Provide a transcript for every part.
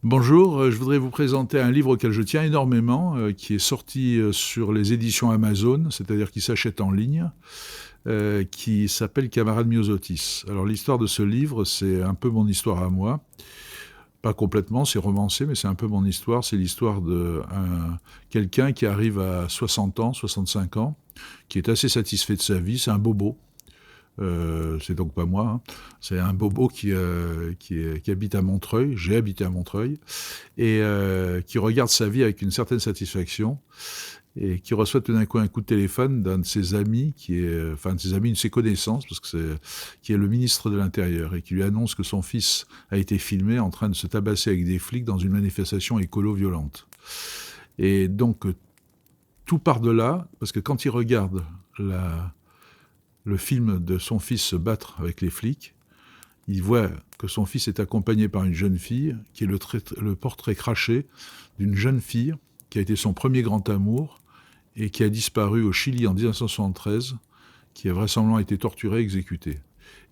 Bonjour, je voudrais vous présenter un livre auquel je tiens énormément, qui est sorti sur les éditions Amazon, c'est-à-dire qui s'achète en ligne, qui s'appelle Camarade Myosotis. Alors l'histoire de ce livre, c'est un peu mon histoire à moi. Pas complètement, c'est romancé, mais c'est un peu mon histoire. C'est l'histoire de quelqu'un qui arrive à 60 ans, 65 ans, qui est assez satisfait de sa vie. C'est un bobo. C'est donc pas moi, hein. C'est un bobo qui habite à Montreuil, j'ai habité à Montreuil, et qui regarde sa vie avec une certaine satisfaction, et qui reçoit tout d'un coup un coup de téléphone d'un de ses amis, enfin de ses amis, de ses connaissances, parce que qui est le ministre de l'Intérieur, et qui lui annonce que son fils a été filmé en train de se tabasser avec des flics dans une manifestation écolo violente. Et donc tout part de là, parce que quand il regarde le film de son fils se battre avec les flics, il voit que son fils est accompagné par une jeune fille, qui est le portrait craché d'une jeune fille qui a été son premier grand amour et qui a disparu au Chili en 1973, qui a vraisemblablement été torturée et exécutée.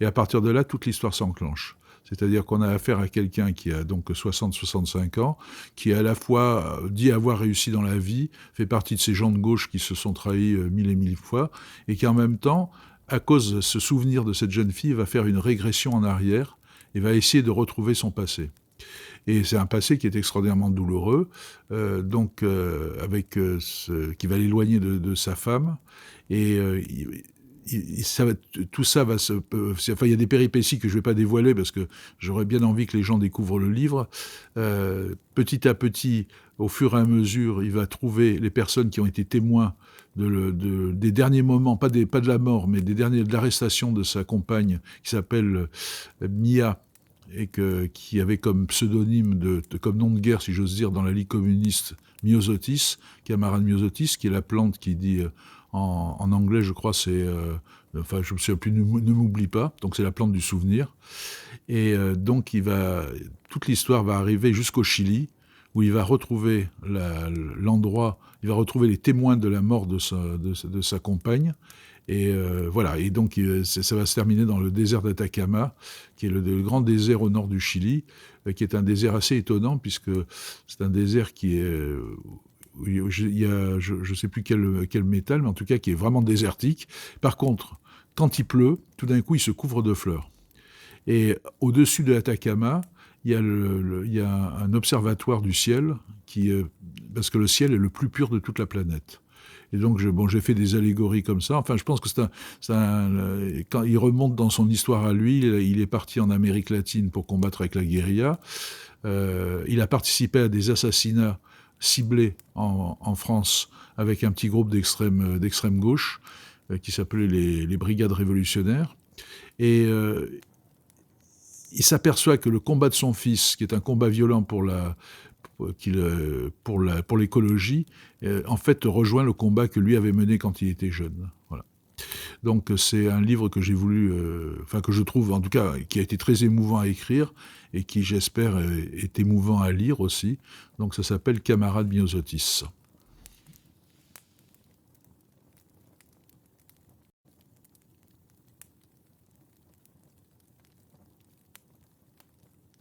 Et à partir de là, toute l'histoire s'enclenche. C'est-à-dire qu'on a affaire à quelqu'un qui a donc 60-65 ans, qui à la fois dit avoir réussi dans la vie, fait partie de ces gens de gauche qui se sont trahis mille et mille fois, et qui en même temps, à cause de ce souvenir de cette jeune fille, va faire une régression en arrière et va essayer de retrouver son passé. Et c'est un passé qui est extraordinairement douloureux, qui va l'éloigner de sa femme. Et tout ça va se... Enfin, il y a des péripéties que je ne vais pas dévoiler parce que j'aurais bien envie que les gens découvrent le livre. Petit à petit, au fur et à mesure, il va trouver les personnes qui ont été témoins des derniers moments, pas de la mort, mais de l'arrestation de sa compagne, qui s'appelle Mia, et qui avait comme pseudonyme, comme nom de guerre, si j'ose dire, dans la Ligue communiste, Myosotis, camarade Myosotis, qui est la plante qui dit, en anglais, je crois, enfin, je me souviens plus, ne m'oublie pas, donc c'est la plante du souvenir. Et donc, toute l'histoire va arriver jusqu'au Chili, où il va retrouver l'endroit, il va retrouver les témoins de la mort de sa compagne. Et voilà, et donc ça va se terminer dans le désert d'Atacama, qui est le grand désert au nord du Chili, qui est un désert assez étonnant, puisque c'est un désert qui est... il y a, je ne sais plus quel métal, mais en tout cas qui est vraiment désertique. Par contre, quand il pleut, tout d'un coup, il se couvre de fleurs. Et au-dessus de l'Atacama, il y a un observatoire du ciel, parce que le ciel est le plus pur de toute la planète. Et donc, j'ai fait des allégories comme ça. Enfin, je pense que quand il remonte dans son histoire à lui, il est parti en Amérique latine pour combattre avec la guérilla. Il a participé à des assassinats ciblés en France avec un petit groupe d'extrême gauche qui s'appelait les Brigades révolutionnaires. Et il s'aperçoit que le combat de son fils, qui est un combat violent pour l'écologie, en fait rejoint le combat que lui avait mené quand il était jeune. Voilà. Donc c'est un livre que j'ai voulu, que je trouve en tout cas, qui a été très émouvant à écrire et qui, j'espère, est émouvant à lire aussi. Donc ça s'appelle Camarade Myosotis.